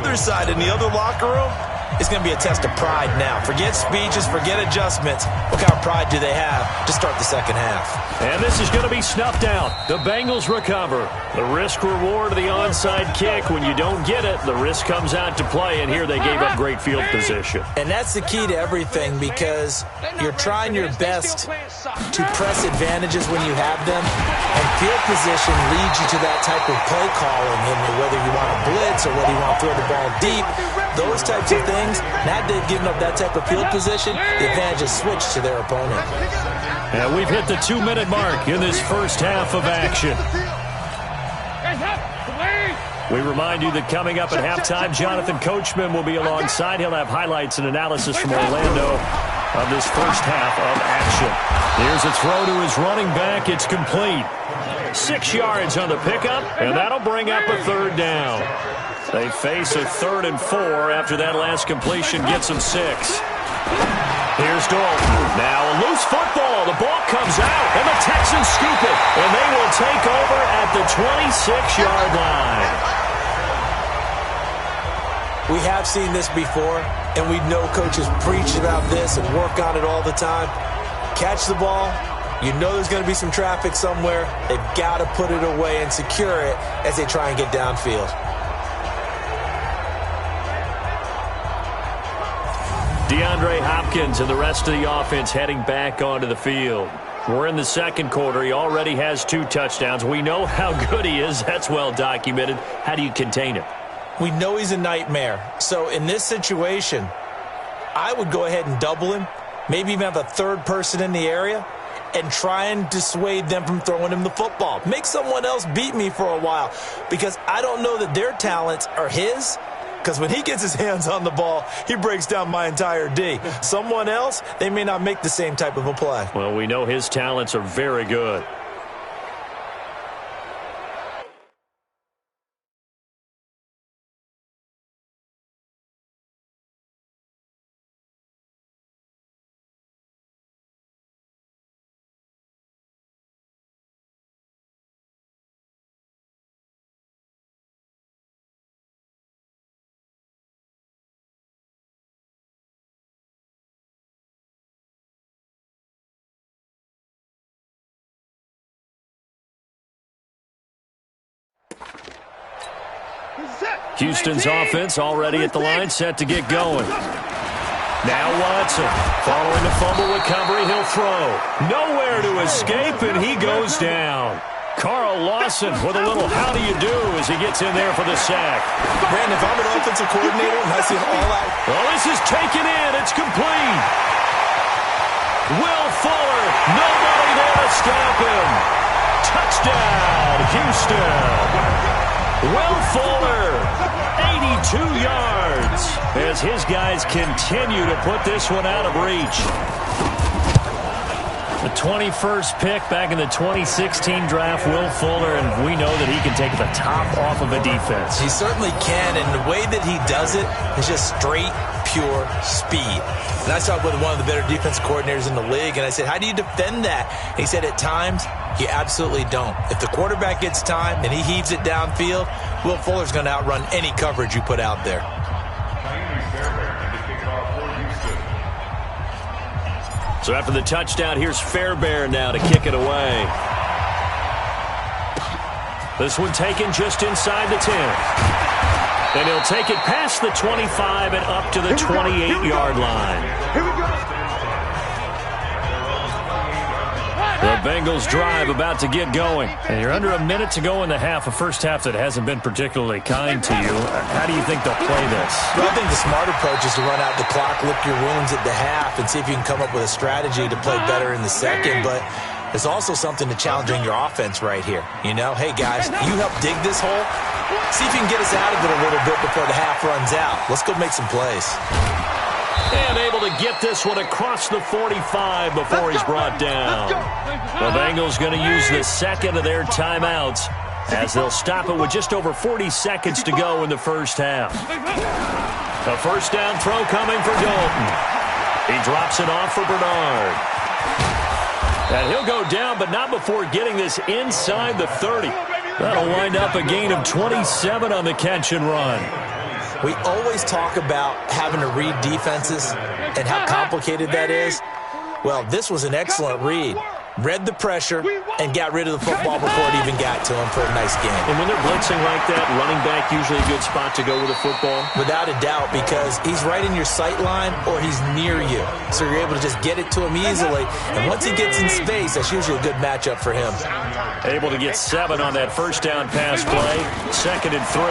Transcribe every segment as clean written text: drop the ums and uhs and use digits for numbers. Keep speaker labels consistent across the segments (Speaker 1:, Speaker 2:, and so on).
Speaker 1: other side, in the other locker room, it's going to be a test of pride now. Forget speeches, forget adjustments. What kind of pride do they have to start the second half?
Speaker 2: And this is going to be snuffed out. The Bengals recover. The risk-reward of the onside kick. When you don't get it, the risk comes out to play, and here they gave up great field position.
Speaker 1: And that's the key to everything, because you're trying your best to press advantages when you have them, and field position leads you to that type of play calling, and whether you want to blitz or whether you want to throw the ball deep, those types of things. Now they've given up that type of field position, the advantage is switched to their opponent.
Speaker 2: And we've hit the 2-minute mark in this first half of action. We remind you that coming up at halftime, Jonathan Coachman will be alongside. He'll have highlights and analysis from Orlando of this first half of action. Here's a throw to his running back. It's complete. 6 yards on the pickup, and that'll bring up a third down. They face a 3rd and 4 after that last completion gets them 6. Here's Dalton. Now a loose football. The ball comes out, and the Texans scoop it. And they will take over at the 26-yard line.
Speaker 1: We have seen this before, and we know coaches preach about this and work on it all the time. Catch the ball. You know there's going to be some traffic somewhere. They've got to put it away and secure it as they try and get downfield.
Speaker 2: DeAndre Hopkins and the rest of the offense heading back onto the field. We're in the second quarter. He already has 2 touchdowns. We know how good he is. That's well documented. How do you contain him?
Speaker 1: We know he's a nightmare. So in this situation, I would go ahead and double him, maybe even have a third person in the area, and try and dissuade them from throwing him the football. Make someone else beat me for a while, because I don't know that their talents are his. Because when he gets his hands on the ball, he breaks down my entire D. Someone else, they may not make the same type of a play.
Speaker 2: Well, we know his talents are very good. Houston's offense already at the line, set to get going. Now Watson, following the fumble recovery, he'll throw. Nowhere to escape, and he goes down. Carl Lawson with a little how do you do as he gets in there for the sack.
Speaker 1: Brandon, if I'm an offensive coordinator and I see an all-out...
Speaker 2: Well, this is taken in. It's complete. Will Fuller, nobody there to stop him. Touchdown, Houston. Will Fuller, 82 yards, as his guys continue to put this one out of reach. The 21st pick back in the 2016 draft, Will Fuller, and we know that he can take the top off of a defense.
Speaker 1: He certainly can, and the way that he does it is just straight, pure speed. And I talked with one of the better defense coordinators in the league, and I said, how do you defend that? And he said, at times, you absolutely don't. If the quarterback gets time and he heaves it downfield, Will Fuller's going to outrun any coverage you put out there.
Speaker 2: So after the touchdown, here's Fairbairn now to kick it away. This one taken just inside the 10. And he'll take it past the 25 and up to the 28-yard line.
Speaker 3: Here we go.
Speaker 2: The Bengals drive about to get going. And you're under a minute to go in the half, a first half that hasn't been particularly kind to you. How do you think they'll play this?
Speaker 1: Well, I think the smart approach is to run out the clock, lick your wounds at the half, and see if you can come up with a strategy to play better in the second. But there's also something to challenging your offense right here. You know, hey, guys, you help dig this hole. See if you can get us out of it a little bit before the half runs out. Let's go make some plays.
Speaker 2: And able to get this one across the 45 before he's brought down. The Bengals going to use the second of their timeouts as they'll stop it with just over 40 seconds to go in the first half. A first down throw coming for Dalton. He drops it off for Bernard. And he'll go down, but not before getting this inside the 30. That'll wind up a gain of 27 on the catch and run.
Speaker 1: We always talk about having to read defenses and how complicated that is. Well, this was an excellent read. Read the pressure and got rid of the football before it even got to him for a nice game.
Speaker 2: And when they're blitzing like that, running back usually a good spot to go with the football?
Speaker 1: Without a doubt, because he's right in your sight line or he's near you. So you're able to just get it to him easily. And once he gets in space, that's usually a good matchup for him.
Speaker 2: Able to get 7 on that first down pass play. 2nd and 3.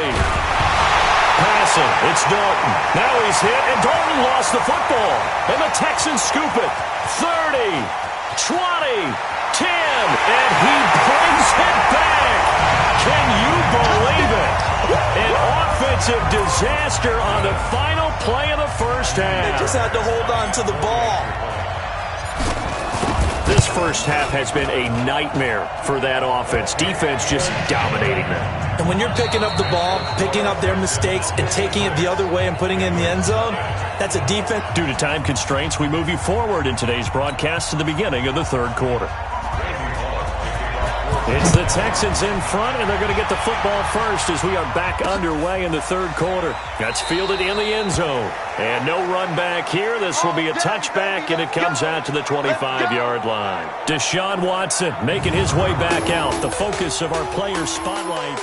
Speaker 2: Passing. It's Dalton. Now he's hit, and Dalton lost the football. And the Texans scoop it. 30. 20, 10, and he brings it back. Can you believe it? An offensive disaster on the final play of the first half.
Speaker 1: They just had to hold on to the ball.
Speaker 2: This first half has been a nightmare for that offense. Defense just dominating them.
Speaker 1: And when you're picking up the ball, picking up their mistakes, and taking it the other way and putting it in the end zone, that's a defense.
Speaker 2: Due to time constraints, we move you forward in today's broadcast to the beginning of the third quarter. It's the Texans in front, and they're going to get the football first as we are back underway in the third quarter. That's fielded in the end zone. And no run back here. This will be a touchback, and it comes out to the 25-yard line. Deshaun Watson making his way back out. The focus of our player spotlight.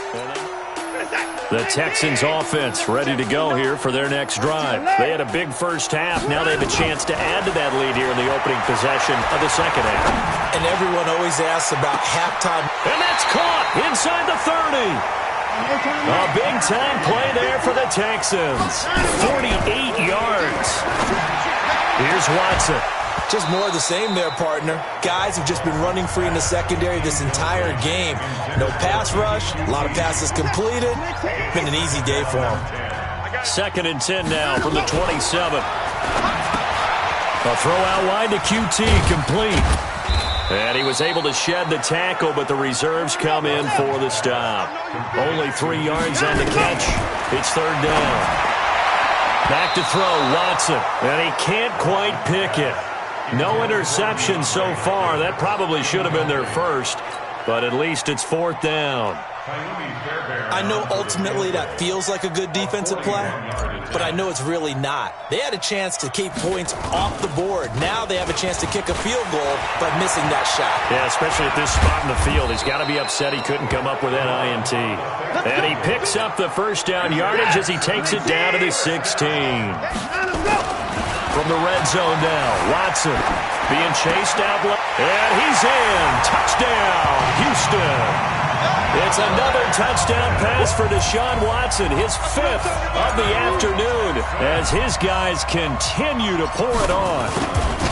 Speaker 2: The Texans offense ready to go here for their next drive. They had a big first half. Now they have a chance to add to that lead here in the opening possession of the second half.
Speaker 1: And everyone always asks about halftime.
Speaker 2: And that's caught inside the 30. A big-time play there for the Texans. 48 yards. Here's Watson.
Speaker 1: Just more of the same there, partner. Guys have just been running free in the secondary this entire game. No pass rush, a lot of passes completed. Been an easy day for them.
Speaker 2: 2nd and 10 now from the 27. A throw out wide to QT, complete. And he was able to shed the tackle, but the reserves come in for the stop. Only 3 yards on the catch. It's 3rd down. Back to throw, Watson. And he can't quite pick it. No interception so far. That probably should have been their first, but at least it's 4th down.
Speaker 1: I know ultimately that feels like a good defensive play, but I know it's really not. They had a chance to keep points off the board. Now they have a chance to kick a field goal, but missing that shot.
Speaker 2: Yeah, especially at this spot in the field. He's got to be upset he couldn't come up with that INT. And he picks up the first down yardage as he takes it down to the 16. From the red zone now, Watson being chased out, and he's in. Touchdown, Houston. It's another touchdown pass for Deshaun Watson, his 5th of the afternoon, as his guys continue to pour it on.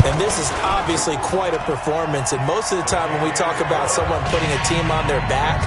Speaker 1: And this is obviously quite a performance, and most of the time when we talk about someone putting a team on their back,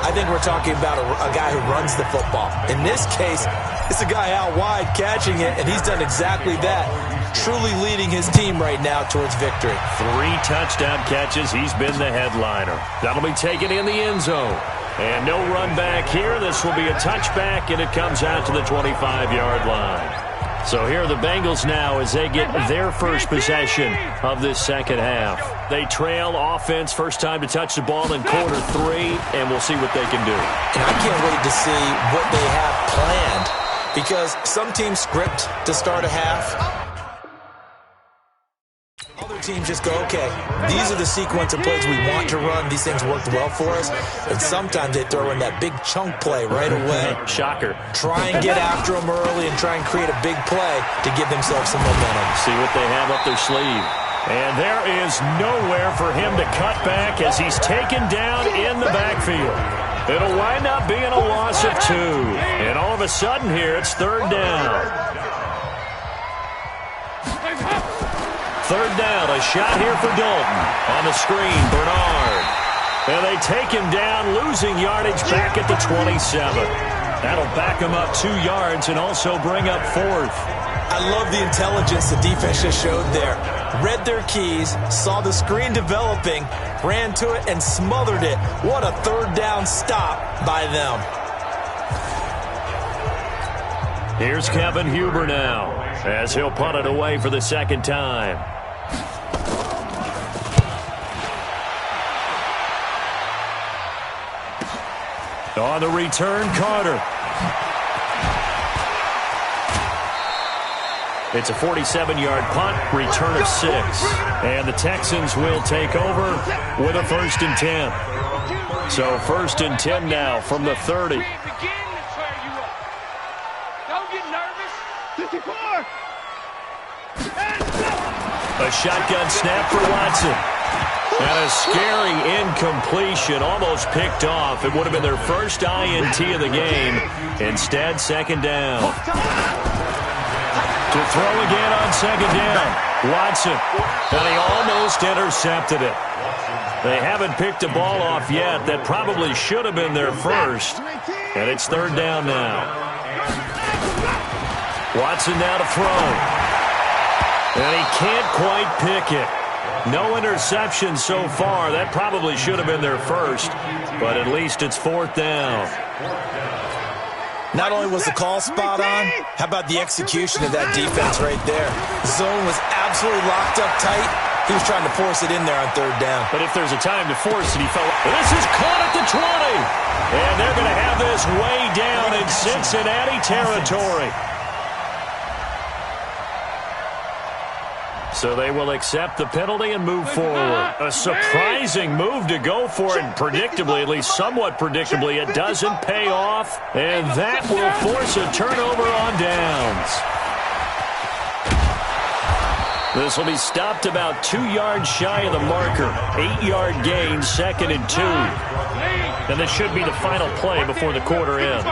Speaker 1: I think we're talking about a guy who runs the football. In this case, it's a guy out wide catching it, and he's done exactly that, truly leading his team right now towards victory.
Speaker 2: 3 touchdown catches. He's been the headliner. That'll be taken in the end zone. And no run back here. This will be a touchback, and it comes out to the 25-yard line. So here are the Bengals now as they get their first possession of this second half. They trail offense, first time to touch the ball in quarter 3, and we'll see what they can do.
Speaker 1: And I can't wait to see what they have planned, because some teams script to start a half. Other teams just go, okay, these are the sequence of plays we want to run. These things worked well for us. And sometimes they throw in that big chunk play right away.
Speaker 2: Shocker.
Speaker 1: Try and get after them early and try and create a big play to give themselves some momentum.
Speaker 2: See what they have up their sleeve. And there is nowhere for him to cut back as he's taken down in the backfield. It'll wind up being a loss of 2. And all of a sudden here, it's 3rd down. 3rd down, a shot here for Dalton. On the screen, Bernard. And they take him down, losing yardage back at the 27. That'll back him up 2 yards and also bring up 4th.
Speaker 1: I love the intelligence the defense just showed there. Read their keys, saw the screen developing, ran to it, and smothered it. What a 3rd down stop by them.
Speaker 2: Here's Kevin Huber now, as he'll punt it away for the 2nd time. On the return, Carter. It's a 47-yard punt, return of 6. And the Texans will take over with a 1st and 10. So 1st and 10 now from the 30. A shotgun snap for Watson. And a scary incompletion, almost picked off. It would have been their first INT of the game. Instead, 2nd down. To throw again on 2nd down. Watson. And he almost intercepted it. They haven't picked a ball off yet. That probably should have been their first. And it's 3rd down now. Watson now to throw. And he can't quite pick it. No interception so far. That probably should have been their first, but at least it's 4th down.
Speaker 1: Not only was the call spot on, how about the execution of that defense right there? The zone was absolutely locked up tight. He was trying to force it in there on 3rd down.
Speaker 2: But if there's a time to force it, he fell. This is caught at the 20. And they're going to have this way down in Cincinnati territory. So they will accept the penalty and move forward. A surprising move to go for it, and predictably, at least somewhat predictably, it doesn't pay off. And that will force a turnover on downs. This will be stopped about 2 yards shy of the marker. 8-yard gain, 2nd and 2. And this should be the final play before the quarter ends.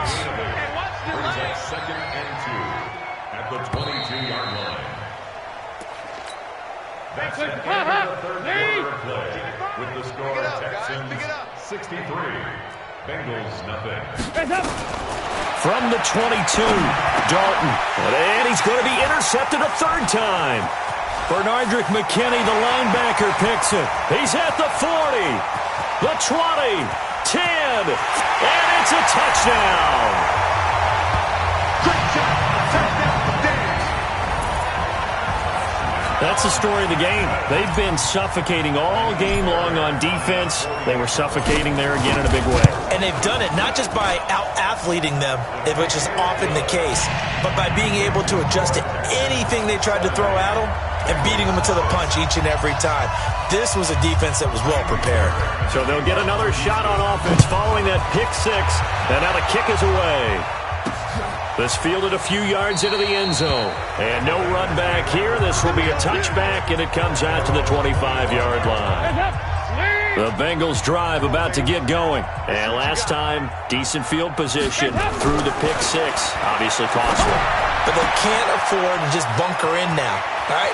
Speaker 3: Second and 2 at the 22-yard line. That's the end of the third quarter play. With the score, Texans 63, Bengals nothing.
Speaker 2: From the 22, Dalton. And he's going to be intercepted a 3rd time. Bernardrick McKinney, the linebacker, picks it. He's at the 40, the 20, 10, and it's a touchdown.
Speaker 3: Great job. Touchdown,
Speaker 2: That's the story of the game. They've been suffocating all game long on defense. They were suffocating there again in a big way.
Speaker 1: And they've done it not just by out-athleting them, which is often the case, but by being able to adjust to anything they tried to throw at them and beating them to the punch each and every time. This was a defense that was well prepared.
Speaker 2: So they'll get another shot on offense following that pick 6, and now the kick is away. This fielded a few yards into the end zone. And no run back here. This will be a touchback, and it comes out to the 25-yard line. The Bengals drive about to get going. And last time, decent field position through the pick 6. Obviously costly.
Speaker 1: But they can't afford to just bunker in now. All right,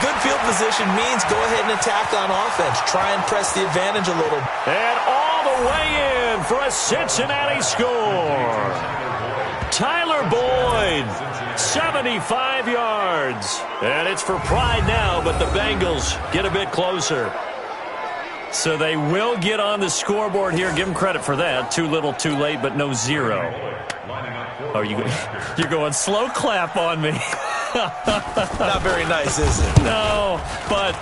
Speaker 1: good field position means go ahead and attack on offense. Try and press the advantage a little.
Speaker 2: And all the way in for a Cincinnati score. Tyler Boyd, 75 yards. And it's for pride now, but the Bengals get a bit closer. So they will get on the scoreboard here. Give them credit for that. Too little, too late, but no 0. Oh, you're going slow clap on me.
Speaker 1: Not very nice, is it?
Speaker 2: No, but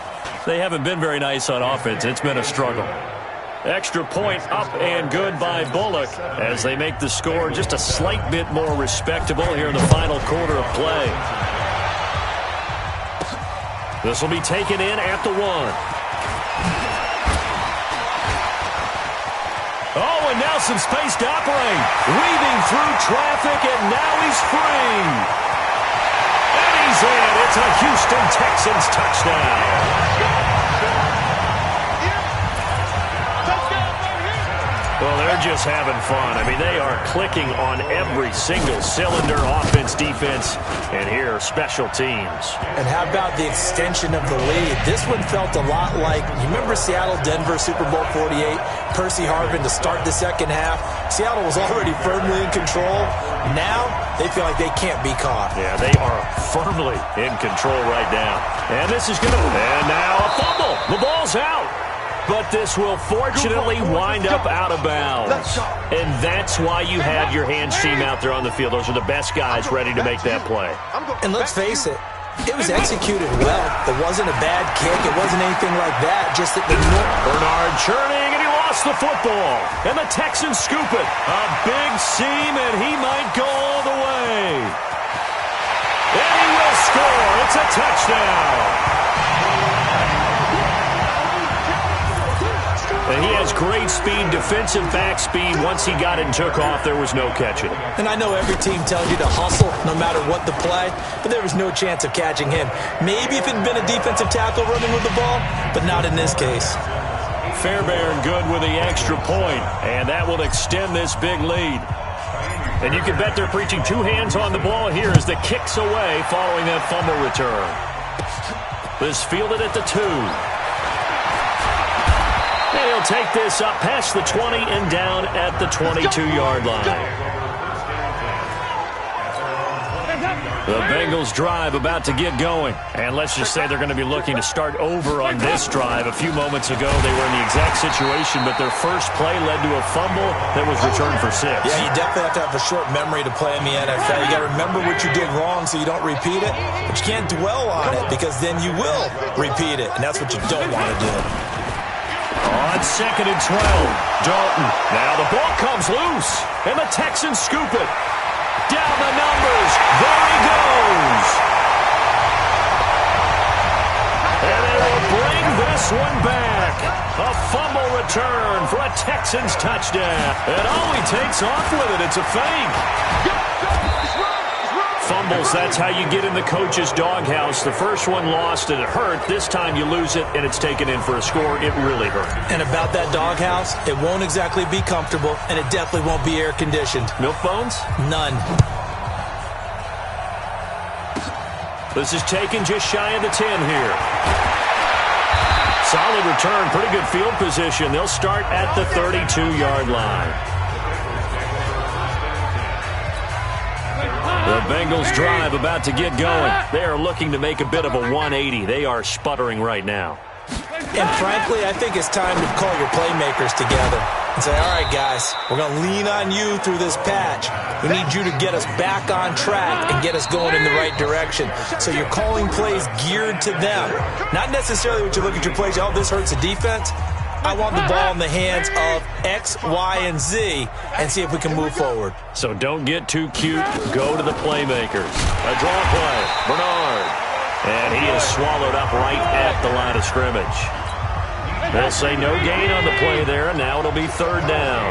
Speaker 2: they haven't been very nice on offense. It's been a struggle. Extra point up and good by Bullock as they make the score just a slight bit more respectable here in the final quarter of play. This will be taken in at the 1. Oh, and now some space to operate. Weaving through traffic, and now he's free. And he's in. It's a Houston Texans touchdown. Well, they're just having fun. I mean, they are clicking on every single cylinder, offense, defense, and here, special teams.
Speaker 1: And how about the extension of the lead? This one felt a lot like, you remember Seattle-Denver Super Bowl 48? Percy Harvin to start the second half. Seattle was already firmly in control. Now, they feel like they can't be caught.
Speaker 2: Yeah, they are firmly in control right now. And this is going to... And now a fumble. The ball's out. But this will fortunately wind up out of bounds. And that's why you have your hands team out there on the field. Those are the best guys ready to make that play.
Speaker 1: And let's face it, it was executed well. It wasn't a bad kick. It wasn't anything like that. Just that the
Speaker 2: Bernard churning, and he lost the football. And the Texans scoop it. A big seam, and he might go all the way. And he will score. It's a touchdown. And he has great speed, defensive back speed. Once he got it and took off, there was no catching him.
Speaker 1: And I know every team tells you to hustle no matter what the play, but there was no chance of catching him. Maybe if it had been a defensive tackle running with the ball, but not in this case.
Speaker 2: Fairbairn good with the extra point, and that will extend this big lead. And you can bet they're preaching two hands on the ball here as the kick's away following that fumble return. This fielded at the 2. And he'll take this up past the 20 and down at the 22-yard line. The Bengals drive about to get going. And let's just say they're going to be looking to start over on this drive. A few moments ago, they were in the exact situation, but their first play led to a fumble that was returned for 6.
Speaker 1: Yeah, you definitely have to have a short memory to play in the NFL. You got to remember what you did wrong so you don't repeat it, but you can't dwell on it because then you will repeat it, and that's what you don't want to do.
Speaker 2: On 2nd and 12, Dalton. Now the ball comes loose, and the Texans scoop it. Down the numbers. There he goes. And they will bring this one back. A fumble return for a Texans touchdown. And all he takes off with it, it's a fake. Fumbles, that's how you get in the coach's doghouse. The first one lost and it hurt. This time you lose it and it's taken in for a score. It really hurt.
Speaker 1: And about that doghouse, it won't exactly be comfortable, and it definitely won't be air-conditioned.
Speaker 2: Milk bones?
Speaker 1: None.
Speaker 2: This is taken just shy of the 10 here. Solid return, pretty good field position. They'll start at the 32-yard line. The Bengals drive about to get going. They are looking to make a bit of a 180. They are sputtering right now.
Speaker 1: And frankly, I think it's time to call your playmakers together and say, all right, guys, we're going to lean on you through this patch. We need you to get us back on track and get us going in the right direction. So you're calling plays geared to them. Not necessarily what you look at your plays, oh, this hurts the defense. I want the ball in the hands of X, Y, and Z and see if we can move forward.
Speaker 2: So don't get too cute. Go to the playmakers. A draw play. Bernard. And he is swallowed up right at the line of scrimmage. They'll say no gain on the play there, and now it'll be 3rd down.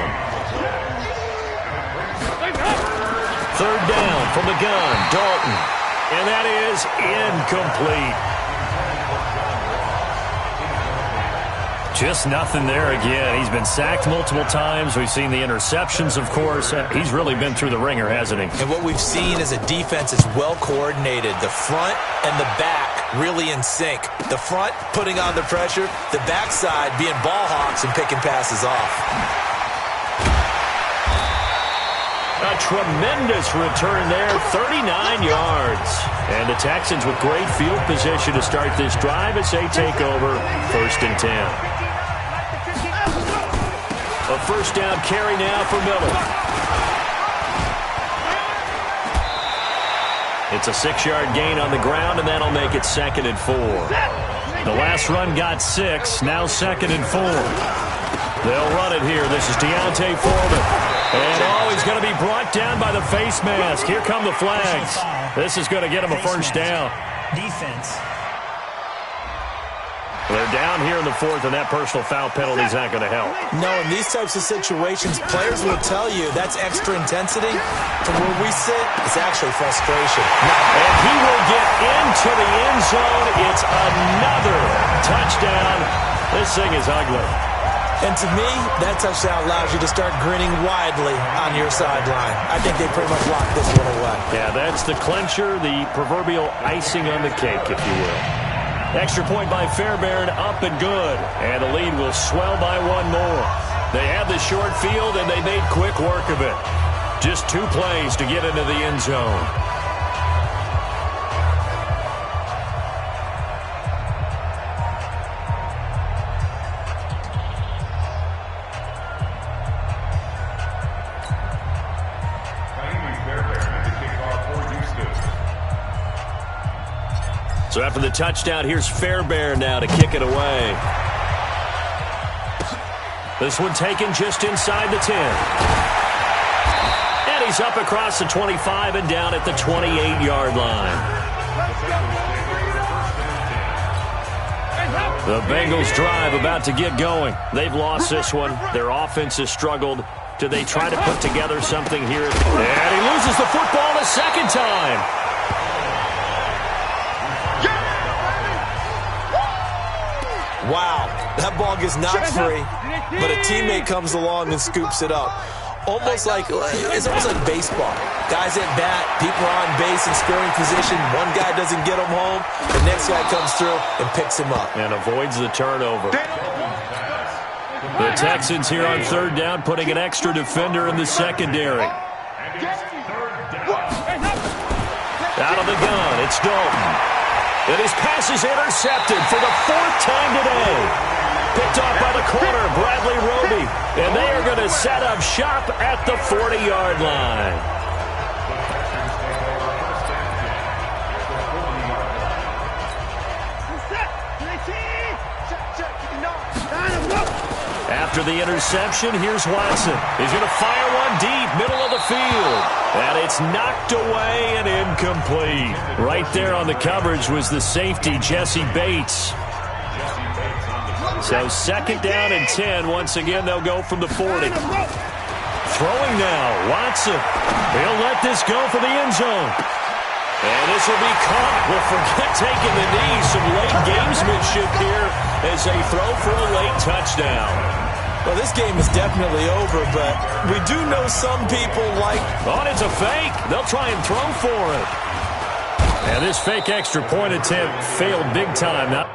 Speaker 2: 3rd down from the gun. Dalton. And that is incomplete. Just nothing there again. He's been sacked multiple times. We've seen the interceptions, of course. He's really been through the ringer, hasn't he?
Speaker 1: And what we've seen is a defense that's well coordinated. The front and the back really in sync. The front putting on the pressure, the backside being ball hawks and picking passes off.
Speaker 2: A tremendous return there, 39 yards. And the Texans with great field position to start this drive as they take over 1st and 10. A 1st down carry now for Miller. It's a 6-yard gain on the ground, and that'll make it 2nd and 4. The last run got 6, now 2nd and 4. They'll run it here. This is Deontay Foreman. And he's going to be brought down by the face mask. Here come the flags. This is going to get him a 1st down.
Speaker 4: Defense.
Speaker 2: They're down here in the 4th, and that personal foul penalty is not going to help.
Speaker 1: No, in these types of situations, players will tell you that's extra intensity. From where we sit, it's actually frustration.
Speaker 2: And he will get into the end zone. It's another touchdown. This thing is ugly.
Speaker 1: And to me, that touchdown allows you to start grinning widely on your sideline. I think they pretty much locked this one away.
Speaker 2: Yeah, that's the clincher, the proverbial icing on the cake, if you will. Extra point by Fairbairn, up and good. And the lead will swell by one more. They had the short field, and they made quick work of it. Just 2 plays to get into the end zone. So after the touchdown, here's Fairbairn now to kick it away. This one taken just inside the 10. And he's up across the 25 and down at the 28-yard line. The Bengals drive about to get going. They've lost this one. Their offense has struggled. Do they try to put together something here? And he loses the football a second time.
Speaker 1: Wow, that ball gets knocked free, but a teammate comes along and scoops it up. It's almost like baseball. Guys at bat, people are on base in scoring position. One guy doesn't get him home. The next guy comes through and picks him up.
Speaker 2: And avoids the turnover. The Texans here on third down, putting an extra defender in the secondary. Out of the gun, it's Dalton. And his pass is intercepted for the fourth time today. Picked off by the corner, Bradley Roby. And they are going to set up shop at the 40-yard line. After the interception, here's Watson. He's going to fire one deep, middle of the field. And it's knocked away and incomplete. Right there on the coverage was the safety, Jesse Bates. So second down and 10. Once again, they'll go from the 40. Throwing now, Watson. He'll let this go for the end zone. And this will be caught. We'll forget taking the knee. Some late gamesmanship here as they throw for a late touchdown.
Speaker 1: Well, this game is definitely over, but we do know some people like...
Speaker 2: Oh, it's a fake. They'll try and throw for it. And this fake extra point attempt failed big time. Now